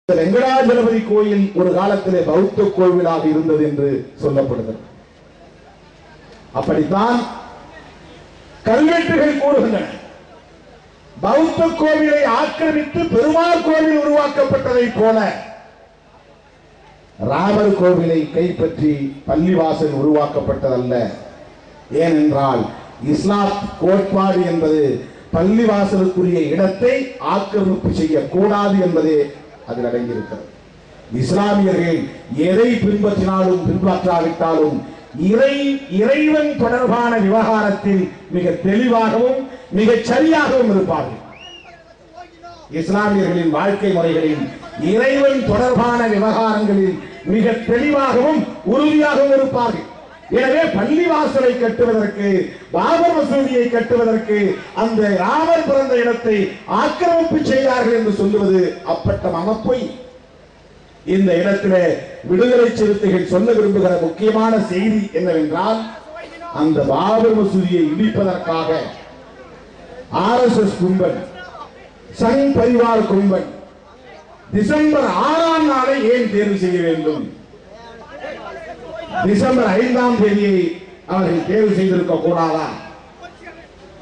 வெங்கடாஜலபதி கோயில் ஒரு காலத்திலே பௌத்த கோவிலாக இருந்தது என்று சொல்லப்படுகிறது. அப்படித்தான் கல்வெட்டுகள் கூறுகின்றன. பௌத்த கோவிலை ஆக்கிரமித்து பெருமாள் கோவில் உருவாக்கப்பட்டதை போல ராமர் கோவிலை கைப்பற்றி பள்ளிவாசல் உருவாக்கப்பட்டதல்ல. ஏனென்றால் இஸ்லாம் கோட்பாடு என்பது பள்ளிவாசலுக்குரிய இடத்தை ஆக்கிரமிப்பு செய்யக்கூடாது என்பதே அதில் அடங்கியிருக்கிறது. இஸ்லாமியர்கள் எதை பின்பற்றினாலும் பின்பற்றாவிட்டாலும் இறைவன் தொடர்பான விவகாரத்தில் மிக தெளிவாகவும் மிக சரியாகவும் இருப்பார்கள். இஸ்லாமியர்களின் வாழ்க்கை முறைகளில் இறைவன் தொடர்பான விவகாரங்களில் மிக தெளிவாகவும் உறுதியாகவும் இருப்பார்கள். எனவே பள்ளிவாசலை கட்டுவதற்கு, பாபர் மசூதியை கட்டுவதற்கு அந்த ராமர் பிறந்த இடத்தை ஆக்கிரமிப்பு செய்தார்கள் என்று சொல்லுவது அப்பட்டமான பொய். இந்த இடத்திலே விடுதலை சிறுத்தைகள் சொல்ல விரும்புகிற முக்கியமான செய்தி என்னவென்றால், அந்த பாபர் மசூதியை இடிப்பதற்காக RSS கும்பல், சங் பரிவார் கும்பல் டிசம்பர் 6ஆம் நாளை ஏன் தேர்வு செய்ய வேண்டும்? டிசம்பர் 5ஆம் தேதியை அவர்கள் தேர்வு செய்திருக்க கூடாதா?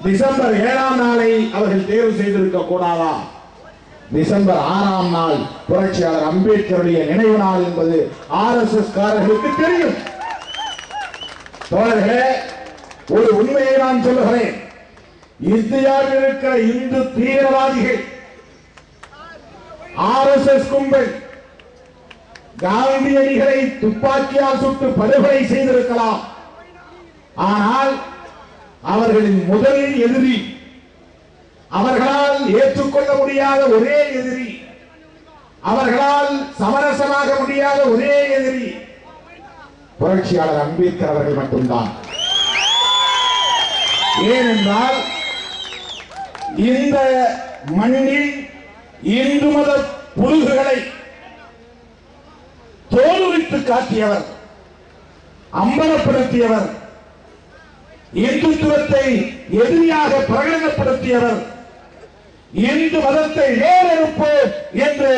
டிசம்பர் 7ஆம் நாளை அவர்கள் தேர்வு செய்திருக்க கூடாதா? டிசம்பர் 6ஆம் நாள் புரட்சியாளர் அம்பேத்கருடைய நினைவு நாள் என்பது RSS காரர்களுக்கு தெரியும். தோழர்களே, ஒரு உண்மையை நான் சொல்லுகிறேன். இந்தியாவில் இருக்கிற இந்து தீவிரவாதிகள், RSS கும்பல் காந்தியடிகளை துப்பாக்கியால் சுட்டு படுகொலை செய்திருக்கலாம். ஆனால் அவர்களின் முதல் எதிரி, அவர்களால் ஏற்றுக்கொள்ள முடியாத ஒரே எதிரி, அவர்களால் சமரசமாக முடியாத ஒரே எதிரி புரட்சியாளர் அம்பேத்கர் அவர்கள் மட்டும்தான். ஏனென்றால் இந்த மண்ணில் இந்து மத புழுகுகளை தோலுரித்து காட்டியவர், அம்பலப்படுத்தியவர், இந்துத்துவத்தை எதிரியாக பிரகடனப்படுத்தியவர், இந்து மதத்தை வேறெடுப்போம் என்று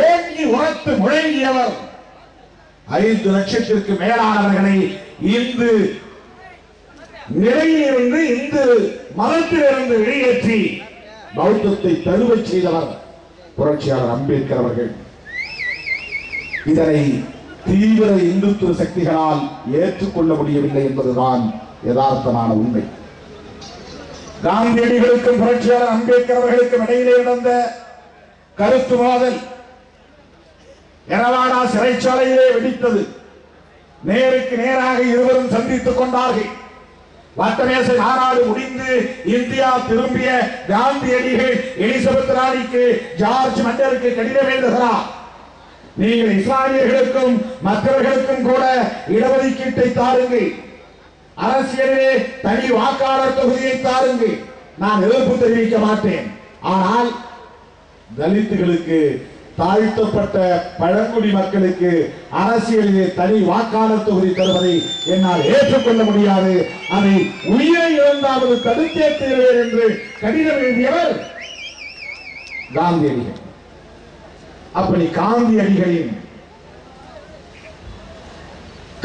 ஓங்கி உரத்து முழங்கியவர், 5 லட்சத்திற்கு மேலானவர்களை இந்து நிலையிலிருந்து, இந்து மதத்திலிருந்து வெளியேற்றி பௌத்தத்தை தழுவச் செய்தவர் புரட்சியாளர் அம்பேத்கர் அவர்கள். இதனை தீவிர இந்துத்துவ சக்திகளால் ஏற்றுக்கொள்ள முடியவில்லை என்பதுதான் யதார்த்தமான உண்மை. காந்தியடிகளுக்கும் புரட்சியாளர் அம்பேத்கர் அவர்களுக்கும் இடையிலே நடந்த கருத்து மோதல் எரவாடா சிறைச்சாலையிலே வெடித்தது. நேருக்கு நேராக இருவரும் சந்தித்துக் கொண்டார்கள். வட்டமேசை மாநாடு முடிந்து இந்தியா திரும்பிய காந்தியடிகள் எலிசபெத் ராணிக்கு, ஜார்ஜ் மன்னருக்கு கடிதம் எழுதுகிறார். நீங்கள் இஸ்லாமியர்களுக்கும் மற்றவர்களுக்கும் கூட இடஒதுக்கீட்டை தாருங்கள், அரசியலிலே தனி வாக்காளர் தொகுதியை தாருங்கள், நான் எதிர்ப்பு தெரிவிக்க மாட்டேன். ஆனால் தலித்துகளுக்கு, தாழ்த்தப்பட்ட பழங்குடி மக்களுக்கு அரசியலிலே தனி வாக்காளர் தொகுதி தருவதை என்னால் ஏற்றுக்கொள்ள முடியாது, அதை உயிரை இழந்தாவது தடுத்தே தீர்வேன் என்று கடிதம் எழுதியவர் காந்தியடிகள். அப்படி காந்தியடிகளின்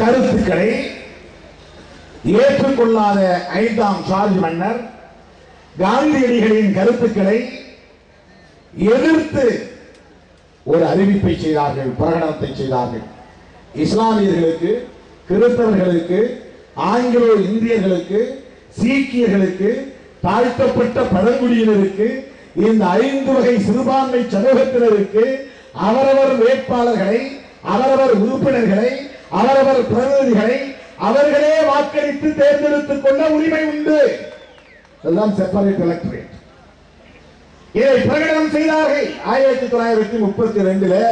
கருத்துக்களை ஏற்றுக்கொள்ளாத 5ஆம் ஜார்ஜ் மன்னர் காந்தியடிகளின் கருத்துக்களை எதிர்த்து ஒரு அறிவிப்பை செய்தார்கள், பிரகடனத்தை செய்தார்கள். இஸ்லாமியர்களுக்கு, கிறிஸ்தவர்களுக்கு, ஆங்கிலோ இந்தியர்களுக்கு, சீக்கியர்களுக்கு, தாழ்த்தப்பட்ட பழங்குடியினருக்கு, இந்த 5 வகை சிறுபான்மை சமூகத்தினருக்கு அவரவர் வேட்பாளர்களை, அவரவர் உறுப்பினர்களை, அவரவர் பிரதிநிதிகளை அவர்களே வாக்களித்து தேர்ந்தெடுத்துக் கொள்ள உரிமை உண்டு. Separate electorate. இதை பிரகடனம் செய்தார்கள். 1932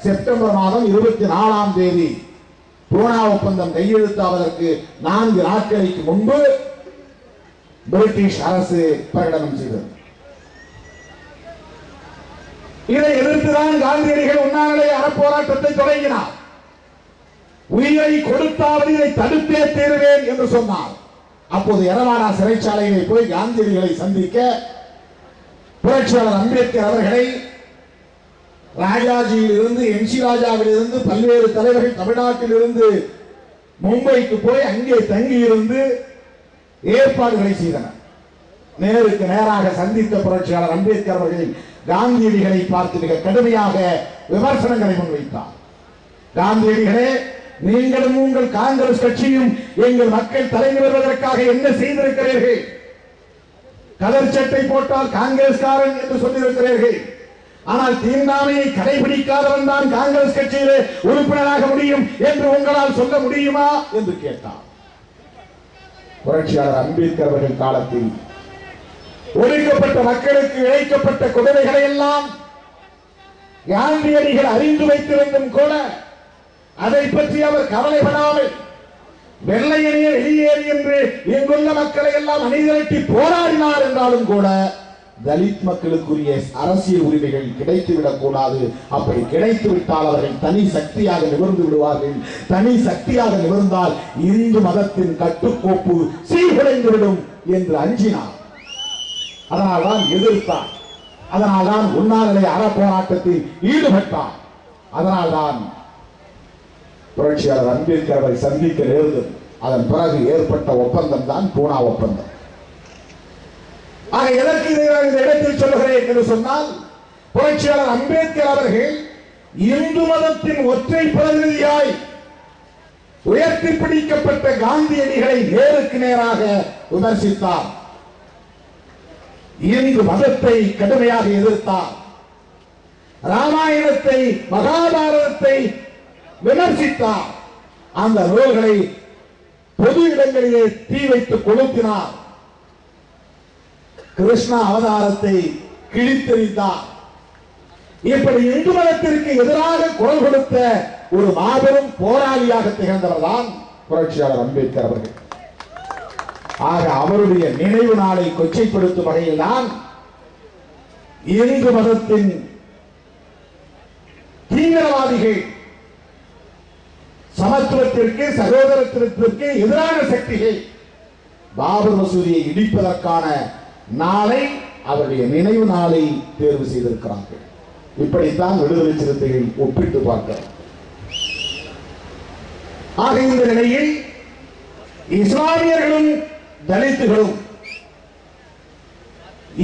செப்டம்பர் மாதம் 24ஆம் தேதி பூனா ஒப்பந்தம் கையெழுத்தாவதற்கு 4 நாட்களுக்கு முன்பு பிரிட்டிஷ் அரசு பிரகடனம் செய்தது. இதை எதிர்த்துதான் காந்தியடிகள் உண்ணாநிலை அறப்போராட்டத்தை தொடங்கினார். உயிரை கொடுத்தாவது இதை தடுத்தே தீர்வேன் என்று சொன்னார். அப்போது எரவாடா சிறைச்சாலையிலே போய் காந்தியடிகளை சந்திக்க புரட்சியாளர் அம்பேத்கர் அவர்களை ராஜாஜியிலிருந்து என்சி ராஜாவிலிருந்து பல்வேறு தலைவர்கள் தமிழ்நாட்டில் இருந்து மும்பைக்கு போய் அங்கே தங்கி இருந்து ஏற்பாடுகளை செய்தனர். நேருக்கு நேராக சந்தித்த புரட்சியாளர் அம்பேத்கர் அவர்கள் காந்தியடிகளை பார்த்து மிக கடுமையாக விமர்சனங்களை முன்வைத்தார். காந்தியடிகளே, நீங்களும் உங்கள் காங்கிரஸ் கட்சியும் எங்கள் மக்கள் தலைமை வருவதற்காக என்ன செய்திருக்கிறீர்கள்? கலர் சட்டை போட்டால் காங்கிரஸ்காரன் என்று சொல்லியிருக்கிறீர்கள். ஆனால் தீண்டாமையை கடைபிடிக்காதவன் தான் காங்கிரஸ் கட்சியிலே உறுப்பினராக முடியும் என்று உங்களால் சொல்ல முடியுமா என்று கேட்டார். புரட்சியாளர் அம்பேத்கர் அவர்கள் காலத்தில் ஒடுக்கப்பட்ட மக்களுக்கு இழைக்கப்பட்ட கொடுமைகளை எல்லாம் காந்தியடிகள் அறிந்து வைத்திருந்தும் கூட அதை பற்றி அவர் கவலைப்படாமல் வெள்ளையனே வெளியேறி என்று இங்குள்ள மக்களை எல்லாம் அணிதிரட்டி போராடினார் என்றாலும் கூட தலித் மக்களுக்குரிய அரசியல் உரிமைகள் கிடைத்துவிடக் கூடாது. அப்படி கிடைத்து விட்டால் அவர்கள் தனி சக்தியாக நிமிர்ந்து விடுவார்கள். தனி சக்தியாக நிமிர்ந்தால் இந்து மதத்தின் கட்டுக்கோப்பு சீர்குலைந்துவிடும் என்று அஞ்சினார். அதனால்தான் எதிர்த்தார். அதனால்தான் உண்ணாநிலை அறப்போராட்டத்தில் ஈடுபட்டார். அதனால்தான் புரட்சியாளர் அம்பேத்கர் அவரை சந்திக்க நேர்ந்தது. அதன் பிறகு ஏற்பட்ட ஒப்பந்தம் தான் பூனா ஒப்பந்தம். ஆக எதற்கு இந்த இடத்தில் சொல்லுகிறேன் என்று சொன்னால், புரட்சியாளர் அம்பேத்கர் அவர்கள் இந்து மதத்தின் ஒற்றை பிரதிநிதியாய் உயர்த்தி பிடிக்கப்பட்ட காந்தியடிகளை நேருக்கு நேராக விமர்சித்தார். இந்து மதத்தை கடுமையாக எதிர்த்தார். ராமாயணத்தை, மகாபாரதத்தை விமர்சித்தார். அந்த நூல்களை பொது இடங்களிலே தீ வைத்து கொளுத்தினார். கிருஷ்ண அவதாரத்தை கிழித்தெறிந்தார். இப்படி இந்து மதத்திற்கு எதிராக குரல் கொடுத்த ஒரு மாபெரும் போராளியாக திகழ்ந்தவர் தான் புரட்சியாளர் அம்பேத்கர் அவர்கள். ஆக அவருடைய நினைவு நாளை கொச்சைப்படுத்தும் வகையில் தான் இந்து மதத்தின் தீவிரவாதிகள், சமத்துவத்திற்கு சகோதரத்திற்கு எதிரான சக்திகள் பாபர் மசூதியை இடிப்பதற்கான நாளை, அவருடைய நினைவு நாளை தேர்வு செய்திருக்கிறார்கள். இப்படித்தான் விடுதலை சிறுத்தைகள் ஒப்பிட்டு பார்க்க. ஆக இந்த நிலையில் இஸ்லாமியர்களும் தலித்துகளும்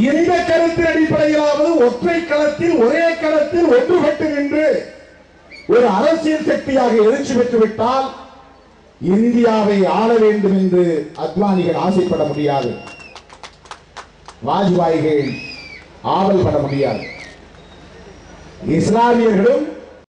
இந்த கருத்தின் அடிப்படையிலாவது ஒற்றை களத்தில் ஒரே களத்தில் ஒன்றுபட்டு நின்று ஒரு அரசியல் சக்தியாக எழுச்சி பெற்றுவிட்டால் இந்தியாவை ஆள வேண்டும் என்று அத்வானிகள் ஆசைப்பட முடியாது. வாஜ்பாய்கள் ஆவல் பட முடியாது. இஸ்லாமியர்களும்